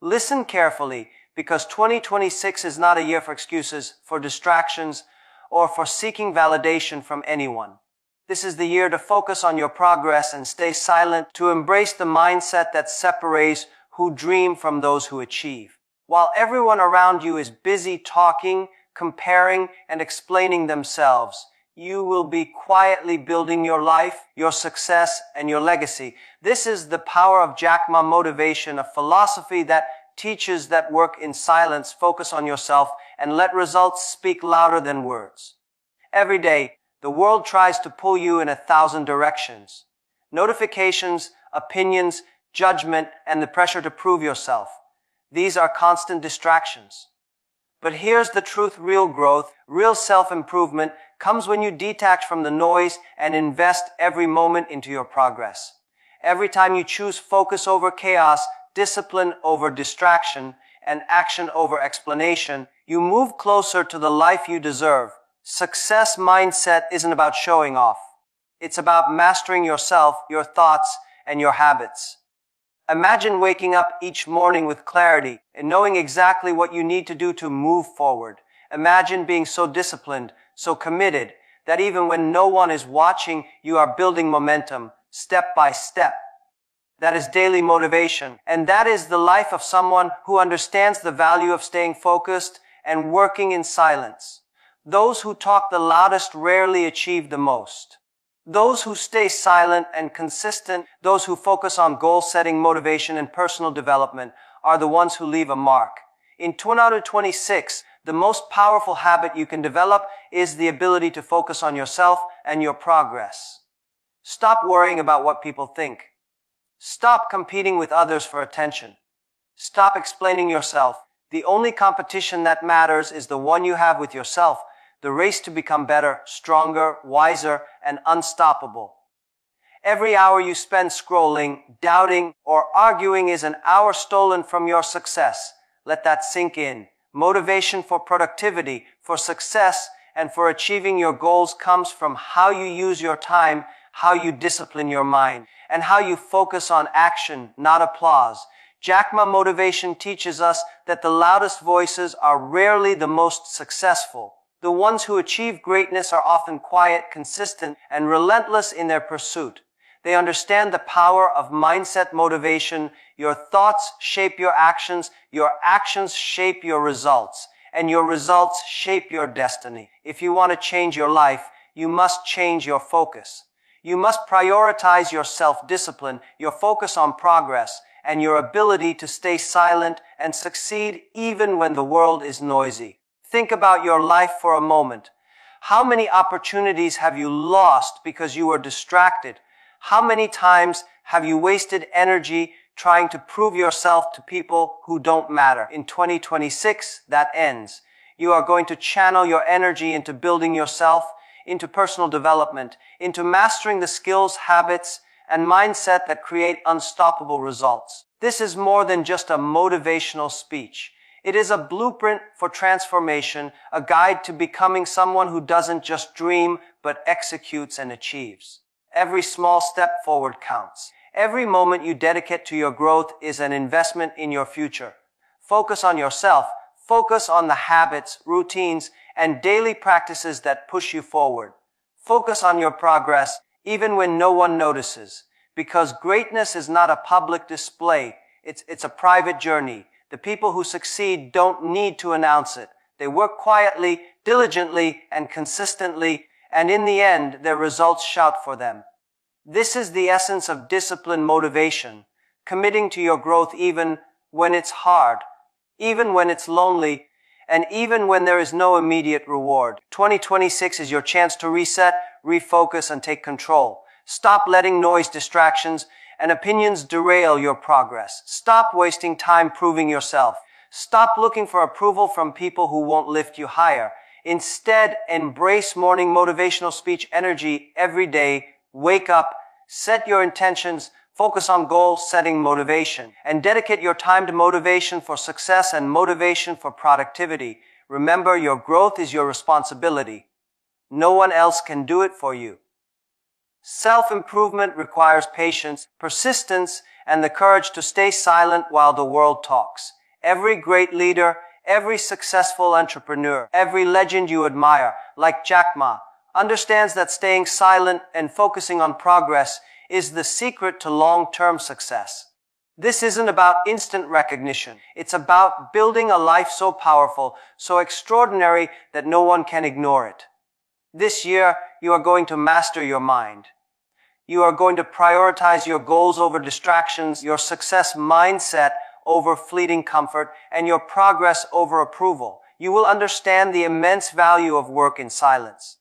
Listen carefully, because 2026 is not a year for excuses, for distractions, or for seeking validation from anyone. This is the year to focus on your progress and stay silent, to embrace the mindset that separates who dream from those who achieve. While everyone around you is busy talking, comparing, and explaining themselves, you will be quietly building your life, your success, and your legacy. This is the power of Jack Ma Motivation, a philosophy that teaches that work in silence, focus on yourself, and let results speak louder than words. Every day, the world tries to pull you in 1,000 directions. Notifications, opinions, judgment, and the pressure to prove yourself. These are constant distractions. But here's the truth: real growth, real self-improvement comes when you detach from the noise and invest every moment into your progress. Every time you choose focus over chaos, discipline over distraction, and action over explanation, you move closer to the life you deserve. Success mindset isn't about showing off. It's about mastering yourself, your thoughts, and your habits. Imagine waking up each morning with clarity and knowing exactly what you need to do to move forward. Imagine being so disciplined, so committed, that even when no one is watching, you are building momentum, step by step. That is daily motivation. And that is the life of someone who understands the value of staying focused and working in silence. Those who talk the loudest rarely achieve the most. Those who stay silent and consistent, those who focus on goal-setting, motivation, and personal development are the ones who leave a mark. In 2026, the most powerful habit you can develop is the ability to focus on yourself and your progress. Stop worrying about what people think. Stop competing with others for attention. Stop explaining yourself. The only competition that matters is the one you have with yourself, the race to become better, stronger, wiser, and unstoppable. Every hour you spend scrolling, doubting, or arguing is an hour stolen from your success. Let that sink in. Motivation for productivity, for success, and for achieving your goals comes from how you use your time, how you discipline your mind, and how you focus on action, not applause. Jack Ma Motivation teaches us that the loudest voices are rarely the most successful. The ones who achieve greatness are often quiet, consistent, and relentless in their pursuit. They understand the power of mindset motivation. Your thoughts shape your actions shape your results, and your results shape your destiny. If you want to change your life, you must change your focus. You must prioritize your self-discipline, your focus on progress, and your ability to stay silent and succeed even when the world is noisy. Think about your life for a moment. How many opportunities have you lost because you were distracted? How many times have you wasted energy trying to prove yourself to people who don't matter? In 2026, that ends. You are going to channel your energy into building yourself, into personal development, into mastering the skills, habits, and mindset that create unstoppable results. This is more than just a motivational speech. It is a blueprint for transformation, a guide to becoming someone who doesn't just dream, but executes and achieves. Every small step forward counts. Every moment you dedicate to your growth is an investment in your future. Focus on yourself. Focus on the habits, routines, and daily practices that push you forward. Focus on your progress, even when no one notices. Because greatness is not a public display. It's a private journey. The people who succeed don't need to announce it. They work quietly, diligently, and consistently, and in the end, their results shout for them. This is the essence of disciplined motivation, committing to your growth even when it's hard, even when it's lonely, and even when there is no immediate reward. 2026 is your chance to reset, refocus, and take control. Stop letting noise, distractions, and opinions derail your progress. Stop wasting time proving yourself. Stop looking for approval from people who won't lift you higher. Instead, embrace morning motivational speech energy every day. Wake up, set your intentions, focus on goal-setting motivation, and dedicate your time to motivation for success and motivation for productivity. Remember, your growth is your responsibility. No one else can do it for you. Self-improvement requires patience, persistence, and the courage to stay silent while the world talks. Every great leader, every successful entrepreneur, every legend you admire, like Jack Ma, understands that staying silent and focusing on progress is the secret to long-term success. This isn't about instant recognition. It's about building a life so powerful, so extraordinary that no one can ignore it. This year, you are going to master your mind. You are going to prioritize your goals over distractions, your success mindset over fleeting comfort, and your progress over approval. You will understand the immense value of work in silence.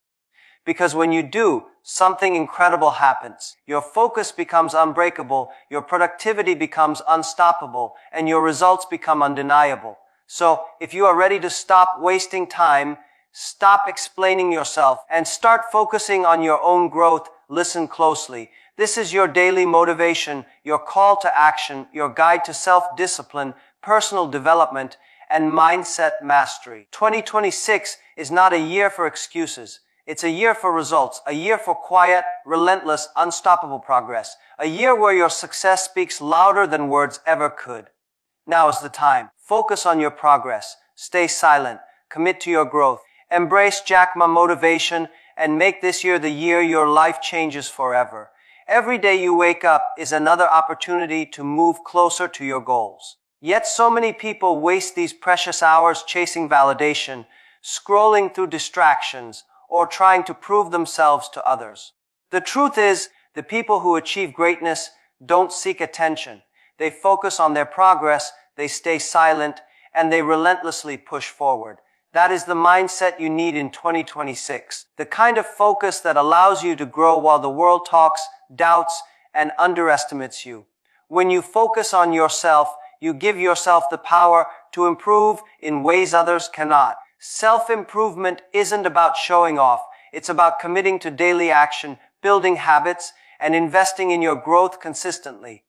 Because when you do, something incredible happens. Your focus becomes unbreakable, your productivity becomes unstoppable, and your results become undeniable. So, if you are ready to stop wasting time, stop explaining yourself, and start focusing on your own growth, listen closely. This is your daily motivation, your call to action, your guide to self-discipline, personal development, and mindset mastery. 2026 is not a year for excuses. It's a year for results, a year for quiet, relentless, unstoppable progress, a year where your success speaks louder than words ever could. Now is the time. Focus on your progress. Stay silent. Commit to your growth. Embrace Jack Ma motivation and make this year the year your life changes forever. Every day you wake up is another opportunity to move closer to your goals. Yet so many people waste these precious hours chasing validation, scrolling through distractions, or trying to prove themselves to others. The truth is, the people who achieve greatness don't seek attention. They focus on their progress, they stay silent, and they relentlessly push forward. That is the mindset you need in 2026. The kind of focus that allows you to grow while the world talks, doubts, and underestimates you. When you focus on yourself, you give yourself the power to improve in ways others cannot. Self-improvement isn't about showing off. It's about committing to daily action, building habits, and investing in your growth consistently.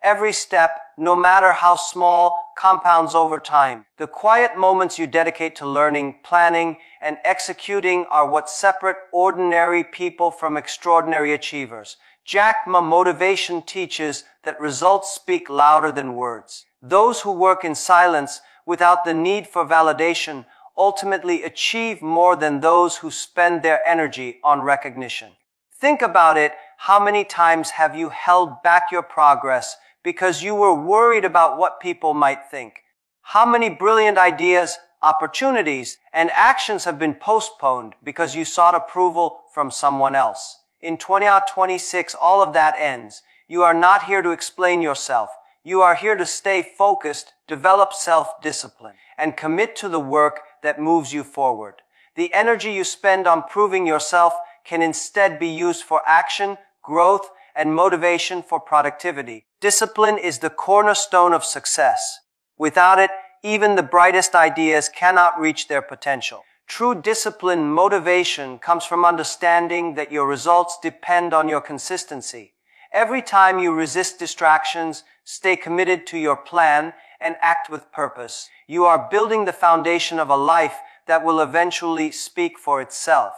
Every step, no matter how small, compounds over time. The quiet moments you dedicate to learning, planning, and executing are what separate ordinary people from extraordinary achievers. Jack Ma motivation teaches that results speak louder than words. Those who work in silence without the need for validation ultimately achieve more than those who spend their energy on recognition. Think about it. How many times have you held back your progress because you were worried about what people might think? How many brilliant ideas, opportunities, and actions have been postponed because you sought approval from someone else? In 2026, all of that ends. You are not here to explain yourself. You are here to stay focused, develop self-discipline, and commit to the work that moves you forward. The energy you spend on proving yourself can instead be used for action, growth, and motivation for productivity. Discipline is the cornerstone of success. Without it, even the brightest ideas cannot reach their potential. True discipline motivation comes from understanding that your results depend on your consistency. Every time you resist distractions, stay committed to your plan, and act with purpose, you are building the foundation of a life that will eventually speak for itself.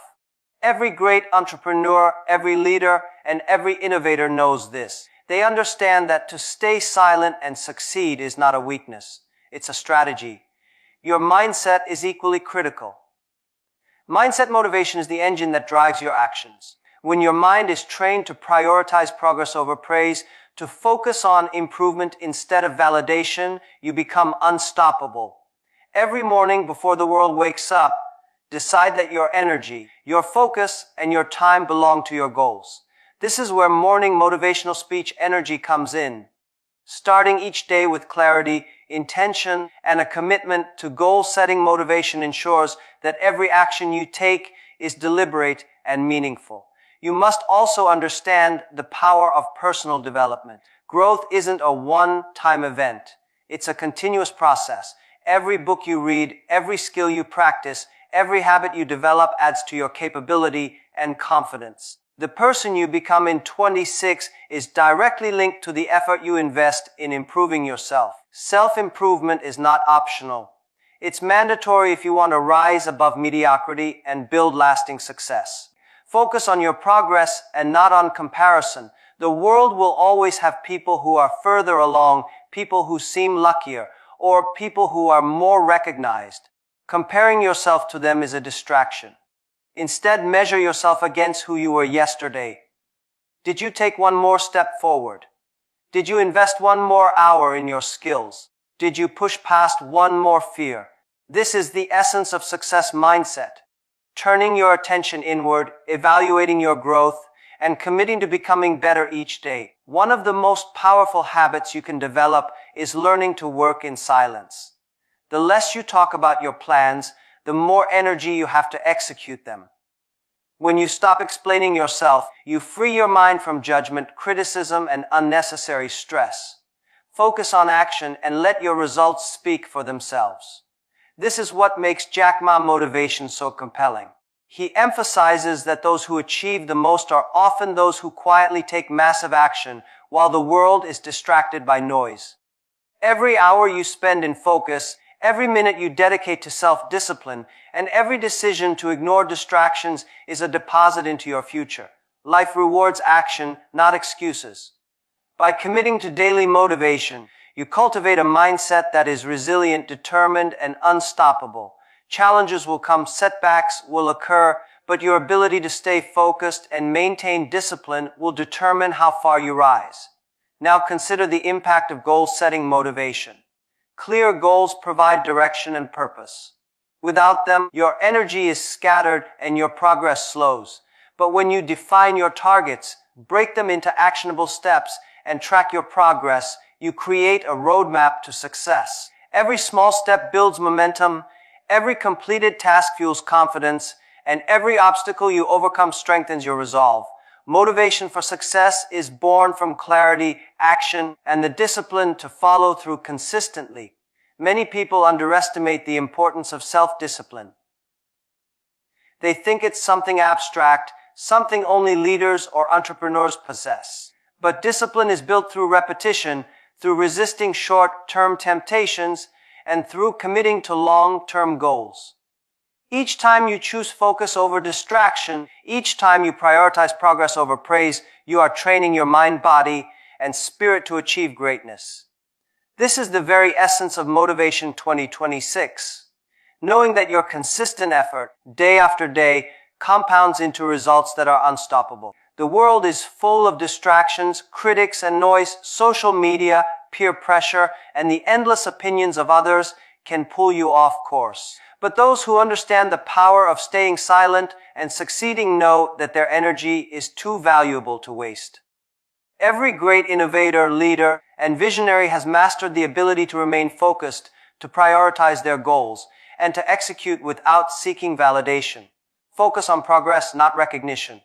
Every great entrepreneur, every leader, and every innovator knows this. They understand that to stay silent and succeed is not a weakness. It's a strategy. Your mindset is equally critical. Mindset motivation is the engine that drives your actions. When your mind is trained to prioritize progress over praise, to focus on improvement instead of validation, you become unstoppable. Every morning before the world wakes up, decide that your energy, your focus, and your time belong to your goals. This is where morning motivational speech energy comes in. Starting each day with clarity, intention, and a commitment to goal-setting motivation ensures that every action you take is deliberate and meaningful. You must also understand the power of personal development. Growth isn't a one-time event. It's a continuous process. Every book you read, every skill you practice, every habit you develop adds to your capability and confidence. The person you become in 26 is directly linked to the effort you invest in improving yourself. Self-improvement is not optional. It's mandatory if you want to rise above mediocrity and build lasting success. Focus on your progress and not on comparison. The world will always have people who are further along, people who seem luckier, or people who are more recognized. Comparing yourself to them is a distraction. Instead, measure yourself against who you were yesterday. Did you take one more step forward? Did you invest one more hour in your skills? Did you push past one more fear? This is the essence of success mindset. Turning your attention inward, evaluating your growth, and committing to becoming better each day. One of the most powerful habits you can develop is learning to work in silence. The less you talk about your plans, the more energy you have to execute them. When you stop explaining yourself, you free your mind from judgment, criticism, and unnecessary stress. Focus on action and let your results speak for themselves. This is what makes Jack Ma motivation so compelling. He emphasizes that those who achieve the most are often those who quietly take massive action while the world is distracted by noise. Every hour you spend in focus, every minute you dedicate to self-discipline, and every decision to ignore distractions is a deposit into your future. Life rewards action, not excuses. By committing to daily motivation, you cultivate a mindset that is resilient, determined, and unstoppable. Challenges will come, setbacks will occur, but your ability to stay focused and maintain discipline will determine how far you rise. Now consider the impact of goal-setting motivation. Clear goals provide direction and purpose. Without them, your energy is scattered and your progress slows. But when you define your targets, break them into actionable steps, and track your progress, you create a roadmap to success. Every small step builds momentum, every completed task fuels confidence, and every obstacle you overcome strengthens your resolve. Motivation for success is born from clarity, action, and the discipline to follow through consistently. Many people underestimate the importance of self-discipline. They think it's something abstract, something only leaders or entrepreneurs possess. But discipline is built through repetition, through resisting short-term temptations, and through committing to long-term goals. Each time you choose focus over distraction, each time you prioritize progress over praise, you are training your mind, body, and spirit to achieve greatness. This is the very essence of Motivation 2026. Knowing that your consistent effort, day after day, compounds into results that are unstoppable. The world is full of distractions, critics and noise. Social media, peer pressure, and the endless opinions of others can pull you off course. But those who understand the power of staying silent and succeeding know that their energy is too valuable to waste. Every great innovator, leader, and visionary has mastered the ability to remain focused, to prioritize their goals, and to execute without seeking validation. Focus on progress, not recognition.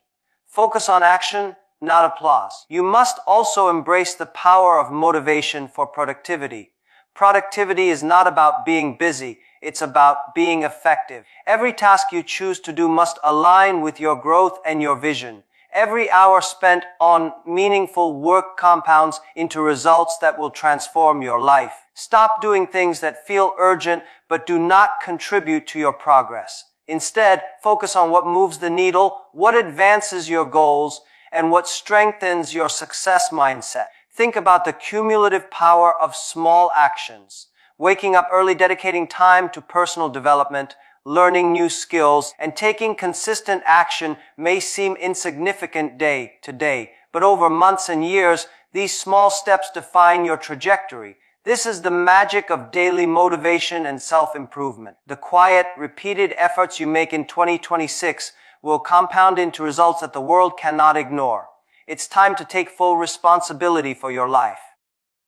Focus on action, not applause. You must also embrace the power of motivation for productivity. Productivity is not about being busy, it's about being effective. Every task you choose to do must align with your growth and your vision. Every hour spent on meaningful work compounds into results that will transform your life. Stop doing things that feel urgent but do not contribute to your progress. Instead, focus on what moves the needle, what advances your goals, and what strengthens your success mindset. Think about the cumulative power of small actions. Waking up early, dedicating time to personal development, learning new skills, and taking consistent action may seem insignificant day to day, but over months and years, these small steps define your trajectory. This is the magic of daily motivation and self-improvement. The quiet, repeated efforts you make in 2026 will compound into results that the world cannot ignore. It's time to take full responsibility for your life.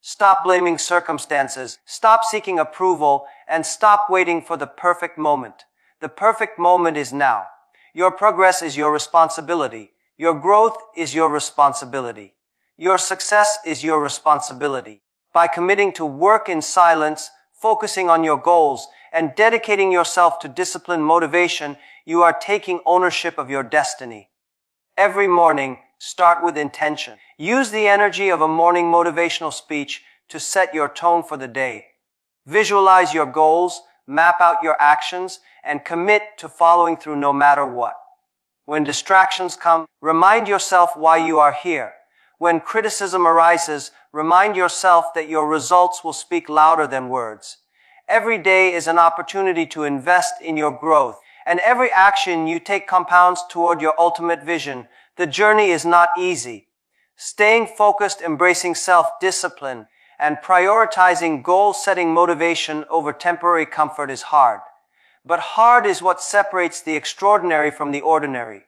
Stop blaming circumstances, stop seeking approval, and stop waiting for the perfect moment. The perfect moment is now. Your progress is your responsibility. Your growth is your responsibility. Your success is your responsibility. By committing to work in silence, focusing on your goals, and dedicating yourself to disciplined motivation, you are taking ownership of your destiny. Every morning, start with intention. Use the energy of a morning motivational speech to set your tone for the day. Visualize your goals, map out your actions, and commit to following through no matter what. When distractions come, remind yourself why you are here. When criticism arises, remind yourself that your results will speak louder than words. Every day is an opportunity to invest in your growth, and every action you take compounds toward your ultimate vision. The journey is not easy. Staying focused, embracing self-discipline, and prioritizing goal-setting motivation over temporary comfort is hard. But hard is what separates the extraordinary from the ordinary.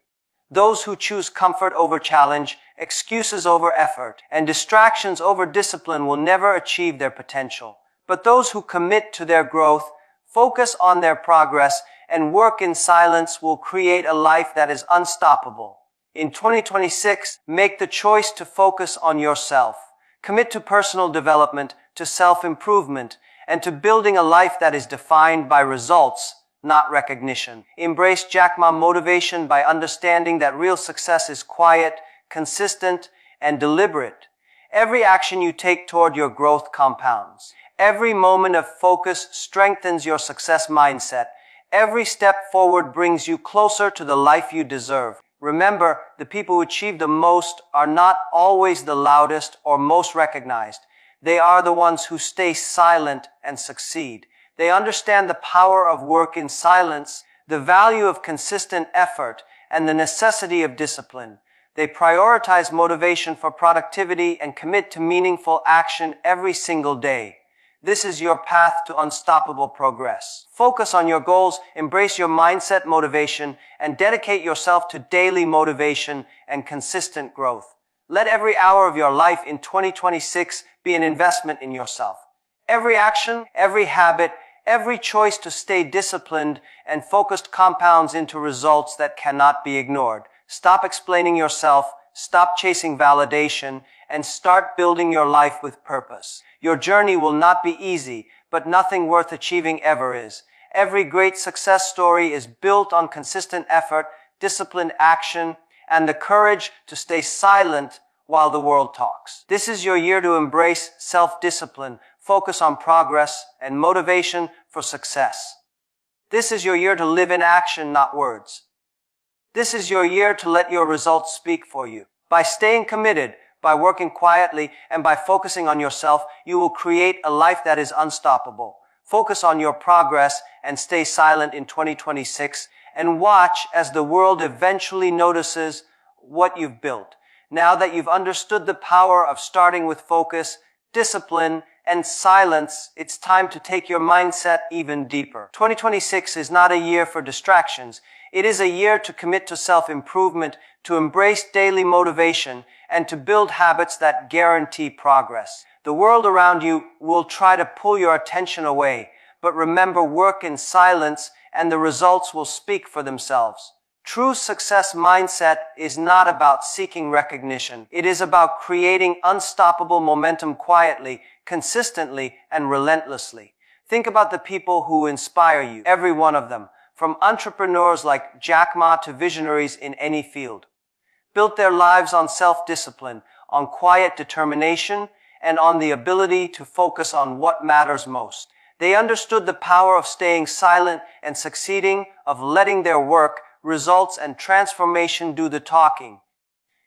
Those who choose comfort over challenge, excuses over effort, and distractions over discipline will never achieve their potential. But those who commit to their growth, focus on their progress, and work in silence will create a life that is unstoppable. In 2026, make the choice to focus on yourself. Commit to personal development, to self-improvement, and to building a life that is defined by results, not recognition. Embrace Jack Ma motivation by understanding that real success is quiet, consistent, and deliberate. Every action you take toward your growth compounds. Every moment of focus strengthens your success mindset. Every step forward brings you closer to the life you deserve. Remember, the people who achieve the most are not always the loudest or most recognized. They are the ones who stay silent and succeed. They understand the power of work in silence, the value of consistent effort, and the necessity of discipline. They prioritize motivation for productivity and commit to meaningful action every single day. This is your path to unstoppable progress. Focus on your goals, embrace your mindset motivation, and dedicate yourself to daily motivation and consistent growth. Let every hour of your life in 2026 be an investment in yourself. Every action, every habit, every choice to stay disciplined and focused compounds into results that cannot be ignored. Stop explaining yourself, stop chasing validation, and start building your life with purpose. Your journey will not be easy, but nothing worth achieving ever is. Every great success story is built on consistent effort, disciplined action, and the courage to stay silent while the world talks. This is your year to embrace self-discipline, focus on progress, and motivation for success. This is your year to live in action, not words. This is your year to let your results speak for you. By staying committed, by working quietly, and by focusing on yourself, you will create a life that is unstoppable. Focus on your progress and stay silent in 2026, and watch as the world eventually notices what you've built. Now that you've understood the power of starting with focus, discipline, and silence, it's time to take your mindset even deeper. 2026 is not a year for distractions. It is a year to commit to self-improvement, to embrace daily motivation, and to build habits that guarantee progress. The world around you will try to pull your attention away, but remember, work in silence and the results will speak for themselves. True success mindset is not about seeking recognition. It is about creating unstoppable momentum quietly, consistently, and relentlessly. Think about the people who inspire you, every one of them, from entrepreneurs like Jack Ma to visionaries in any field. Built their lives on self-discipline, on quiet determination, and on the ability to focus on what matters most. They understood the power of staying silent and succeeding, of letting their work, results, and transformation do the talking.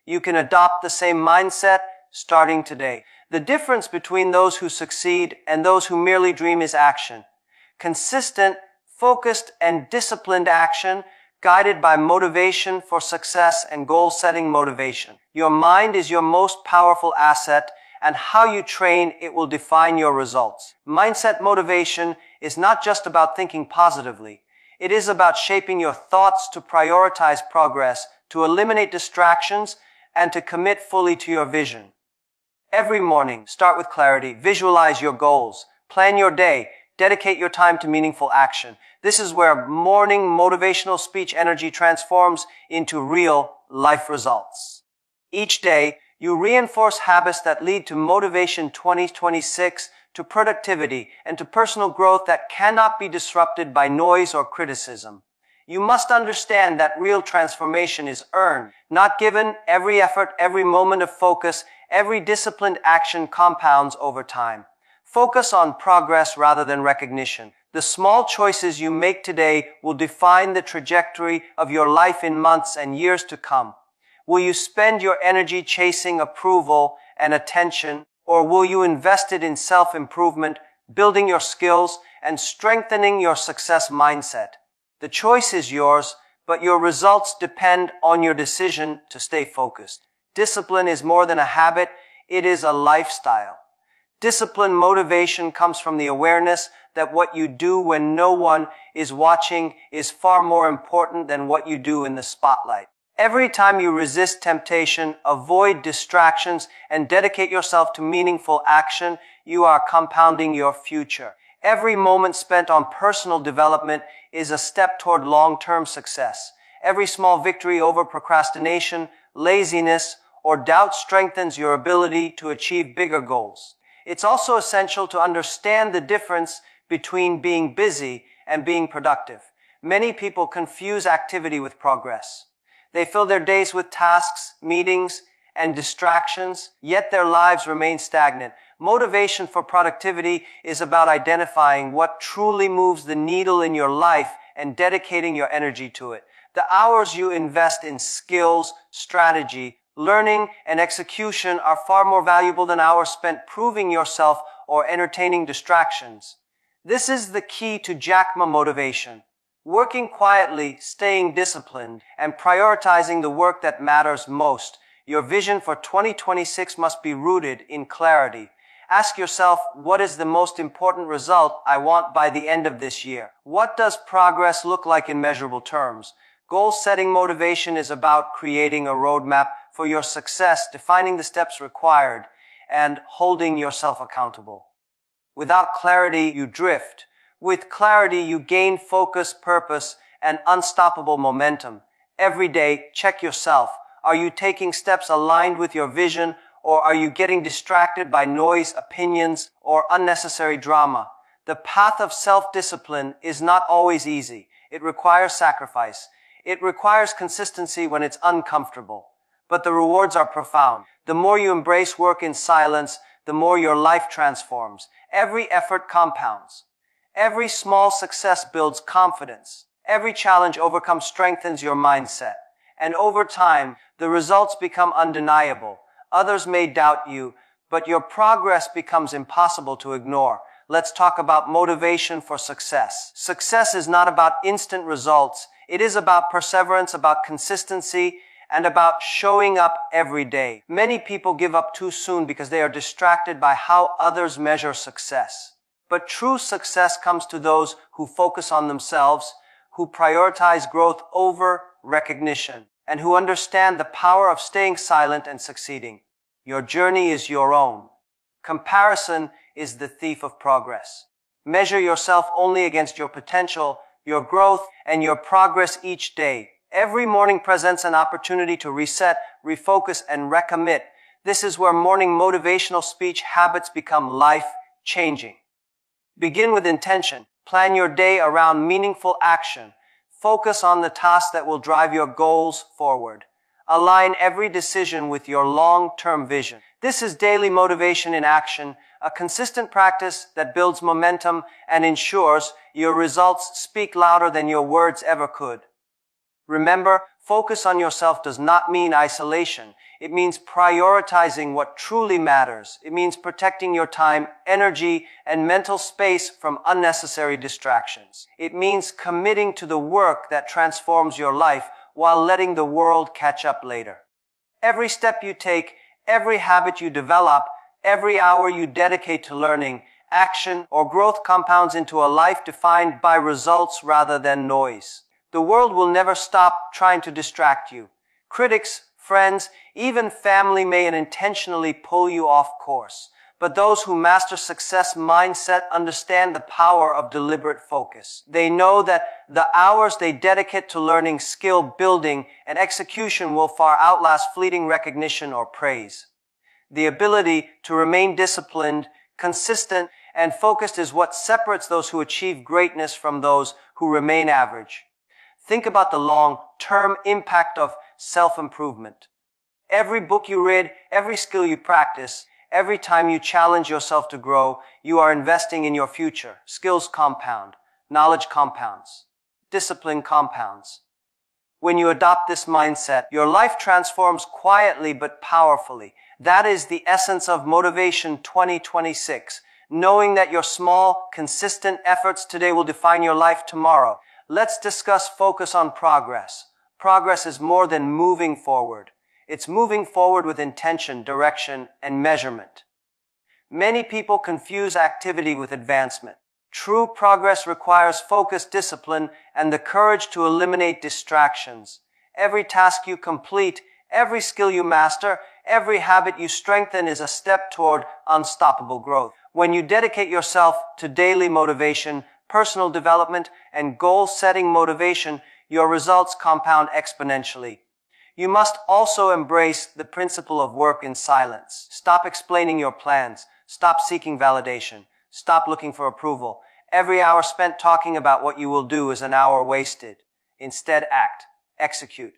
You can adopt the same mindset starting today. The difference between those who succeed and those who merely dream is action. Consistent, focused, and disciplined action, guided by motivation for success and goal-setting motivation. Your mind is your most powerful asset, and how you train it will define your results. Mindset motivation is not just about thinking positively. It is about shaping your thoughts to prioritize progress, to eliminate distractions, and to commit fully to your vision. Every morning, start with clarity, visualize your goals, plan your day, dedicate your time to meaningful action. This is where morning motivational speech energy transforms into real life results. Each day, you reinforce habits that lead to motivation 2026, to productivity, and to personal growth that cannot be disrupted by noise or criticism. You must understand that real transformation is earned, not given. Every effort, every moment of focus, every disciplined action compounds over time. Focus on progress rather than recognition. The small choices you make today will define the trajectory of your life in months and years to come. Will you spend your energy chasing approval and attention, or will you invest it in self-improvement, building your skills, and strengthening your success mindset? The choice is yours, but your results depend on your decision to stay focused. Discipline is more than a habit, it is a lifestyle. Discipline motivation comes from the awareness that what you do when no one is watching is far more important than what you do in the spotlight. Every time you resist temptation, avoid distractions, and dedicate yourself to meaningful action, you are compounding your future. Every moment spent on personal development is a step toward long-term success. Every small victory over procrastination, laziness, or doubt strengthens your ability to achieve bigger goals. It's also essential to understand the difference between being busy and being productive. Many people confuse activity with progress. They fill their days with tasks, meetings, and distractions, yet their lives remain stagnant. Motivation for productivity is about identifying what truly moves the needle in your life and dedicating your energy to it. The hours you invest in skills, strategy, learning, and execution are far more valuable than hours spent proving yourself or entertaining distractions. This is the key to Jack Ma motivation. Working quietly, staying disciplined, and prioritizing the work that matters most. Your vision for 2026 must be rooted in clarity. Ask yourself, what is the most important result I want by the end of this year? What does progress look like in measurable terms? Goal-setting motivation is about creating a roadmap for your success, defining the steps required, and holding yourself accountable. Without clarity, you drift. With clarity, you gain focus, purpose, and unstoppable momentum. Every day, check yourself. Are you taking steps aligned with your vision, or are you getting distracted by noise, opinions, or unnecessary drama? The path of self-discipline is not always easy. It requires sacrifice. It requires consistency when it's uncomfortable. But the rewards are profound. The more you embrace work in silence, the more your life transforms. Every effort compounds. Every small success builds confidence. Every challenge overcome strengthens your mindset. And over time, the results become undeniable. Others may doubt you, but your progress becomes impossible to ignore. Let's talk about motivation for success. Success is not about instant results. It is about perseverance, about consistency, and about showing up every day. Many people give up too soon because they are distracted by how others measure success. But true success comes to those who focus on themselves, who prioritize growth over recognition, and who understand the power of staying silent and succeeding. Your journey is your own. Comparison is the thief of progress. Measure yourself only against your potential, your growth, and your progress each day. Every morning presents an opportunity to reset, refocus, and recommit. This is where morning motivational speech habits become life-changing. Begin with intention. Plan your day around meaningful action. Focus on the tasks that will drive your goals forward. Align every decision with your long-term vision. This is daily motivation in action, a consistent practice that builds momentum and ensures your results speak louder than your words ever could. Remember, focus on yourself does not mean isolation. It means prioritizing what truly matters. It means protecting your time, energy, and mental space from unnecessary distractions. It means committing to the work that transforms your life while letting the world catch up later. Every step you take, every habit you develop, every hour you dedicate to learning, action, or growth compounds into a life defined by results rather than noise. The world will never stop trying to distract you. Critics, friends, even family may unintentionally pull you off course. But those who master success mindset understand the power of deliberate focus. They know that the hours they dedicate to learning, skill building, and execution will far outlast fleeting recognition or praise. The ability to remain disciplined, consistent, and focused is what separates those who achieve greatness from those who remain average. Think about the long-term impact of self-improvement. Every book you read, every skill you practice, every time you challenge yourself to grow, you are investing in your future. Skills compound. Knowledge compounds. Discipline compounds. When you adopt this mindset, your life transforms quietly but powerfully. That is the essence of Motivation 2026. Knowing that your small, consistent efforts today will define your life tomorrow. Let's discuss focus on progress. Progress is more than moving forward. It's moving forward with intention, direction, and measurement. Many people confuse activity with advancement. True progress requires focus, discipline, and the courage to eliminate distractions. Every task you complete, every skill you master, every habit you strengthen is a step toward unstoppable growth. When you dedicate yourself to daily motivation, personal development, and goal-setting motivation, your results compound exponentially. You must also embrace the principle of work in silence. Stop explaining your plans. Stop seeking validation. Stop looking for approval. Every hour spent talking about what you will do is an hour wasted. Instead, act, execute,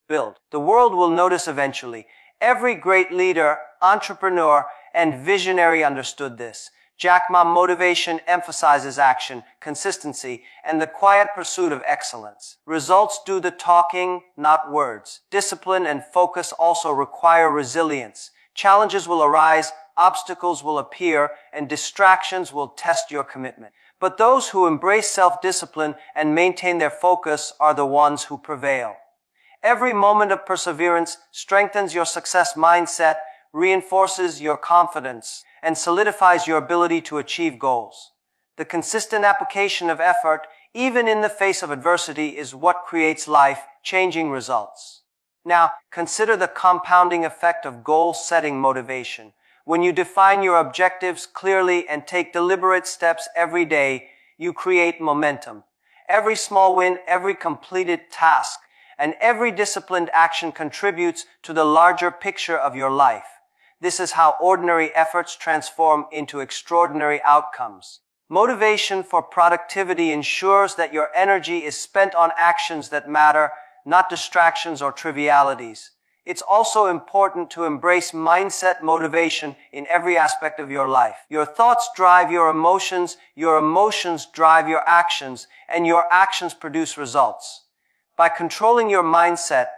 build. The world will notice eventually. Every great leader, entrepreneur, and visionary understood this. Jack Ma Motivation emphasizes action, consistency, and the quiet pursuit of excellence. Results do the talking, not words. Discipline and focus also require resilience. Challenges will arise, obstacles will appear, and distractions will test your commitment. But those who embrace self-discipline and maintain their focus are the ones who prevail. Every moment of perseverance strengthens your success mindset, reinforces your confidence, and solidifies your ability to achieve goals. The consistent application of effort, even in the face of adversity, is what creates life-changing results. Now, consider the compounding effect of goal-setting motivation. When you define your objectives clearly and take deliberate steps every day, you create momentum. Every small win, every completed task, and every disciplined action contributes to the larger picture of your life. This is how ordinary efforts transform into extraordinary outcomes. Motivation for productivity ensures that your energy is spent on actions that matter, not distractions or trivialities. It's also important to embrace mindset motivation in every aspect of your life. Your thoughts drive your emotions drive your actions, and your actions produce results. By controlling your mindset,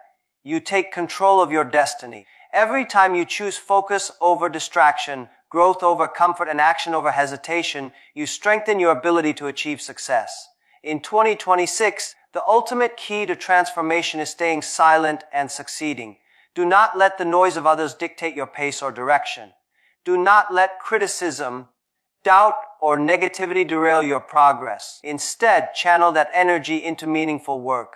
you take control of your destiny. Every time you choose focus over distraction, growth over comfort, and action over hesitation, you strengthen your ability to achieve success. In 2026, the ultimate key to transformation is staying silent and succeeding. Do not let the noise of others dictate your pace or direction. Do not let criticism, doubt, or negativity derail your progress. Instead, channel that energy into meaningful work.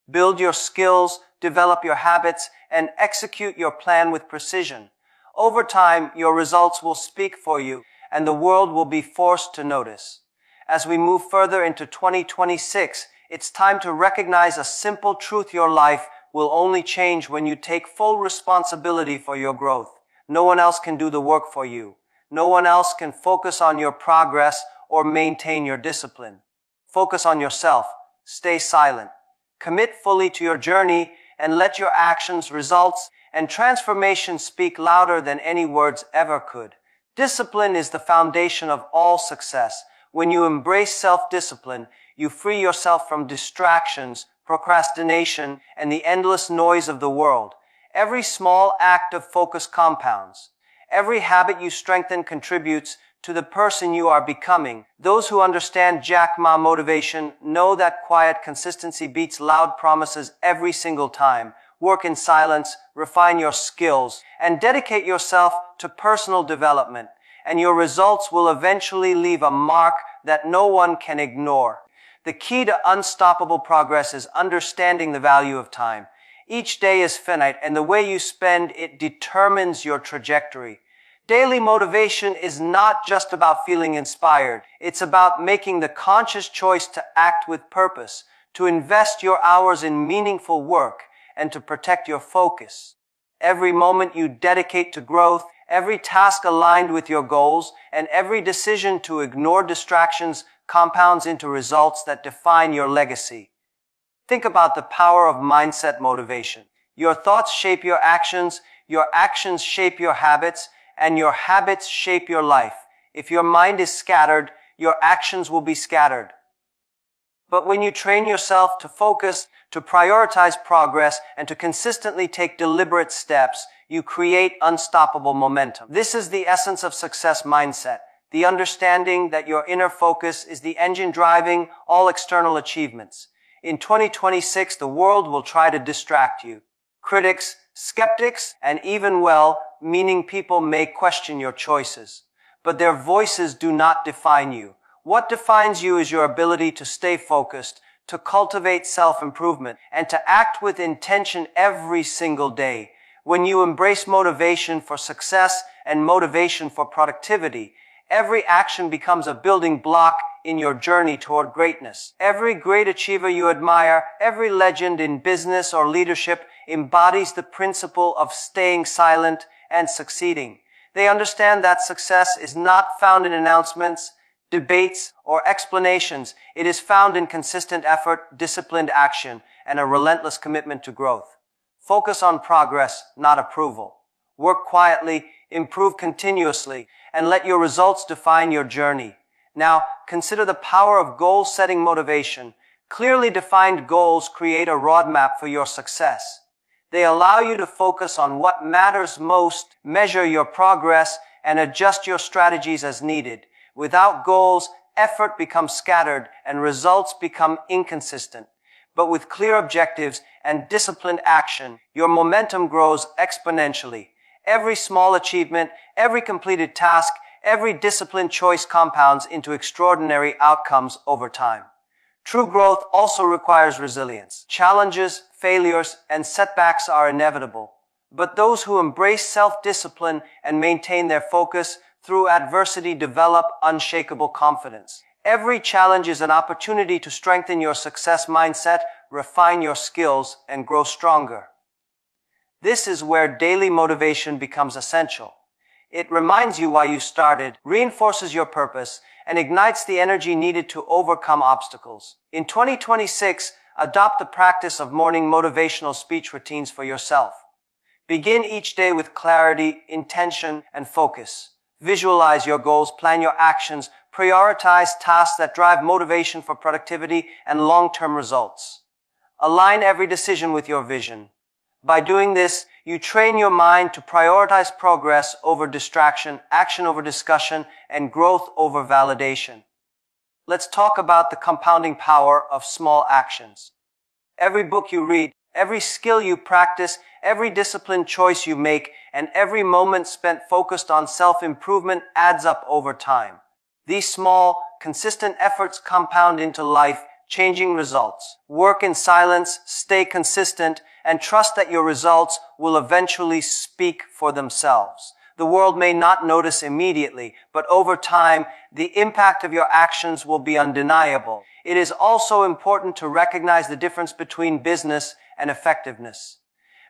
Build your skills, develop your habits, and execute your plan with precision. Over time, your results will speak for you, and the world will be forced to notice. As we move further into 2026, it's time to recognize a simple truth: your life will only change when you take full responsibility for your growth. No one else can do the work for you. No one else can focus on your progress or maintain your discipline. Focus on yourself. Stay silent. Commit fully to your journey and let your actions, results, and transformation speak louder than any words ever could. Discipline is the foundation of all success. When you embrace self-discipline, you free yourself from distractions, procrastination, and the endless noise of the world. Every small act of focus compounds. Every habit you strengthen contributes to the person you are becoming. Those who understand Jack Ma motivation know that quiet consistency beats loud promises every single time. Work in silence, refine your skills, and dedicate yourself to personal development, and your results will eventually leave a mark that no one can ignore. The key to unstoppable progress is understanding the value of time. Each day is finite, and the way you spend it determines your trajectory. Daily motivation is not just about feeling inspired. It's about making the conscious choice to act with purpose, to invest your hours in meaningful work, and to protect your focus. Every moment you dedicate to growth, every task aligned with your goals, and every decision to ignore distractions compounds into results that define your legacy. Think about the power of mindset motivation. Your thoughts shape your actions shape your habits, and your habits shape your life. If your mind is scattered, your actions will be scattered. But when you train yourself to focus, to prioritize progress, and to consistently take deliberate steps, you create unstoppable momentum. This is the essence of success mindset, the understanding that your inner focus is the engine driving all external achievements. In 2026, the world will try to distract you. Critics, skeptics, and even well-meaning people may question your choices, but their voices do not define you. What defines you is your ability to stay focused, to cultivate self-improvement, and to act with intention every single day. When you embrace motivation for success and motivation for productivity, every action becomes a building block in your journey toward greatness. Every great achiever you admire, every legend in business or leadership embodies the principle of staying silent and succeeding. They understand that success is not found in announcements, debates, or explanations. It is found in consistent effort, disciplined action, and a relentless commitment to growth. Focus on progress, not approval. Work quietly, improve continuously, and let your results define your journey. Now, consider the power of goal-setting motivation. Clearly defined goals create a roadmap for your success. They allow you to focus on what matters most, measure your progress, and adjust your strategies as needed. Without goals, effort becomes scattered and results become inconsistent. But with clear objectives and disciplined action, your momentum grows exponentially. Every small achievement, every completed task, every disciplined choice compounds into extraordinary outcomes over time. True growth also requires resilience. Challenges, failures, and setbacks are inevitable. But those who embrace self-discipline and maintain their focus through adversity develop unshakable confidence. Every challenge is an opportunity to strengthen your success mindset, refine your skills, and grow stronger. This is where daily motivation becomes essential. It reminds you why you started, reinforces your purpose, and ignites the energy needed to overcome obstacles. In 2026, adopt the practice of morning motivational speech routines for yourself. Begin each day with clarity, intention, and focus. Visualize your goals, plan your actions, prioritize tasks that drive motivation for productivity and long-term results. Align every decision with your vision. By doing this, you train your mind to prioritize progress over distraction, action over discussion, and growth over validation. Let's talk about the compounding power of small actions. Every book you read, every skill you practice, every disciplined choice you make, and every moment spent focused on self-improvement adds up over time. These small, consistent efforts compound into life-changing results. Work in silence, stay consistent, and trust that your results will eventually speak for themselves. The world may not notice immediately, but over time, the impact of your actions will be undeniable. It is also important to recognize the difference between business and effectiveness.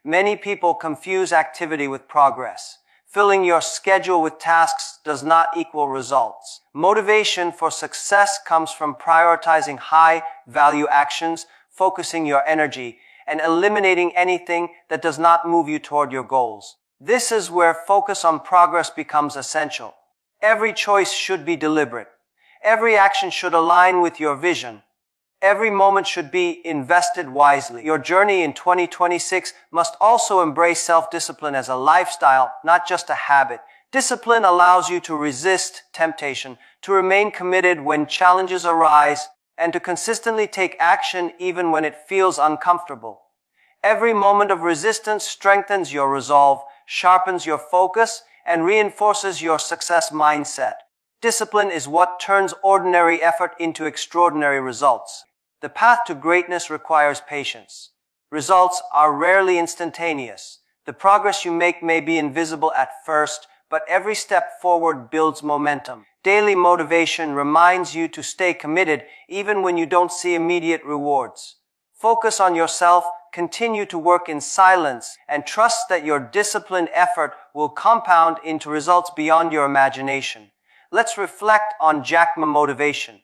Many people confuse activity with progress. Filling your schedule with tasks does not equal results. Motivation for success comes from prioritizing high-value actions, focusing your energy, and eliminating anything that does not move you toward your goals. This is where focus on progress becomes essential. Every choice should be deliberate. Every action should align with your vision. Every moment should be invested wisely. Your journey in 2026 must also embrace self-discipline as a lifestyle, not just a habit. Discipline allows you to resist temptation, to remain committed when challenges arise, and to consistently take action even when it feels uncomfortable. Every moment of resistance strengthens your resolve, sharpens your focus, and reinforces your success mindset. Discipline is what turns ordinary effort into extraordinary results. The path to greatness requires patience. Results are rarely instantaneous. The progress you make may be invisible at first, but every step forward builds momentum. Daily motivation reminds you to stay committed even when you don't see immediate rewards. Focus on yourself, continue to work in silence, and trust that your disciplined effort will compound into results beyond your imagination. Let's reflect on Jack Ma motivation.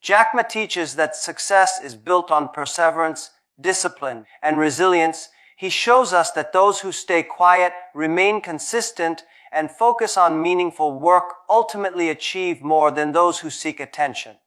Jack Ma teaches that success is built on perseverance, discipline, and resilience. He shows us that those who stay quiet, remain consistent, and focus on meaningful work ultimately achieve more than those who seek attention.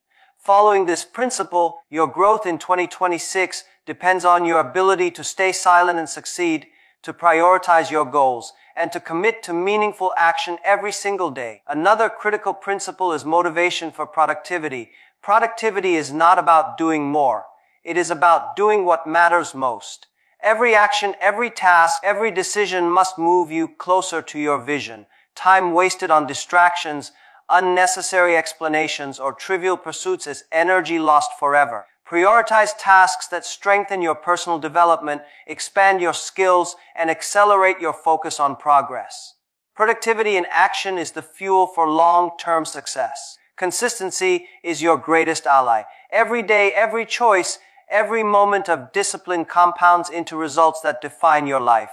Following this principle, your growth in 2026 depends on your ability to stay silent and succeed, to prioritize your goals, and to commit to meaningful action every single day. Another critical principle is motivation for productivity. Productivity is not about doing more. It is about doing what matters most. Every action, every task, every decision must move you closer to your vision. Time wasted on distractions, unnecessary explanations, or trivial pursuits is energy lost forever. Prioritize tasks that strengthen your personal development, expand your skills, and accelerate your focus on progress. Productivity in action is the fuel for long-term success. Consistency is your greatest ally. Every day, every choice, every moment of discipline compounds into results that define your life.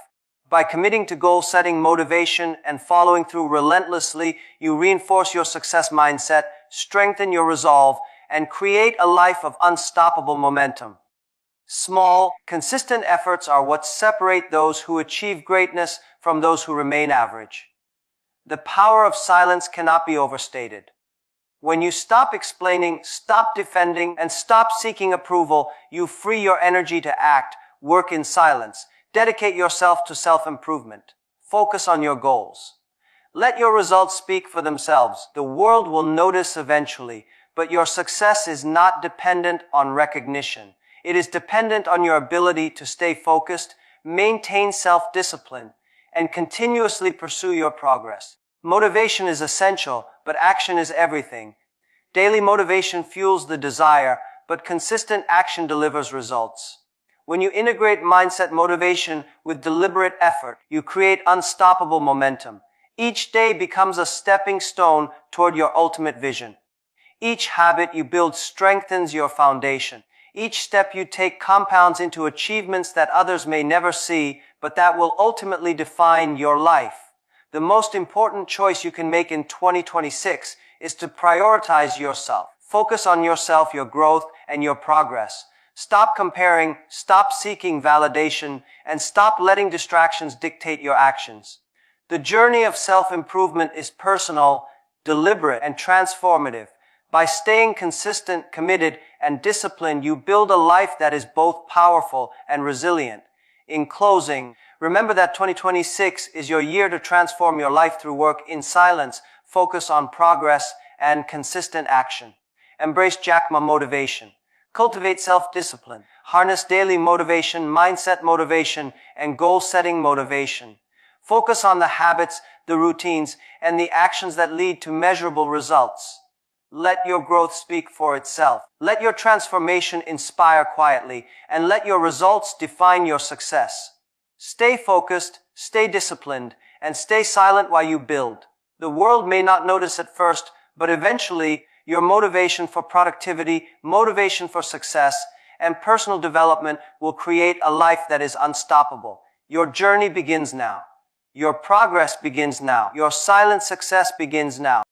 By committing to goal-setting, motivation, and following through relentlessly, you reinforce your success mindset, strengthen your resolve, and create a life of unstoppable momentum. Small, consistent efforts are what separate those who achieve greatness from those who remain average. The power of silence cannot be overstated. When you stop explaining, stop defending, and stop seeking approval, you free your energy to act, work in silence, dedicate yourself to self-improvement. Focus on your goals. Let your results speak for themselves. The world will notice eventually, but your success is not dependent on recognition. It is dependent on your ability to stay focused, maintain self-discipline, and continuously pursue your progress. Motivation is essential, but action is everything. Daily motivation fuels the desire, but consistent action delivers results. When you integrate mindset motivation with deliberate effort, you create unstoppable momentum. Each day becomes a stepping stone toward your ultimate vision. Each habit you build strengthens your foundation. Each step you take compounds into achievements that others may never see, but that will ultimately define your life. The most important choice you can make in 2026 is to prioritize yourself. Focus on yourself, your growth, and your progress. Stop comparing, stop seeking validation, and stop letting distractions dictate your actions. The journey of self-improvement is personal, deliberate, and transformative. By staying consistent, committed, and disciplined, you build a life that is both powerful and resilient. In closing, remember that 2026 is your year to transform your life through work in silence, focus on progress, and consistent action. Embrace Jackma motivation. Cultivate self-discipline. Harness daily motivation, mindset motivation, and goal-setting motivation. Focus on the habits, the routines, and the actions that lead to measurable results. Let your growth speak for itself. Let your transformation inspire quietly, and let your results define your success. Stay focused, stay disciplined, and stay silent while you build. The world may not notice at first, but eventually, your motivation for productivity, motivation for success, and personal development will create a life that is unstoppable. Your journey begins now. Your progress begins now. Your silent success begins now.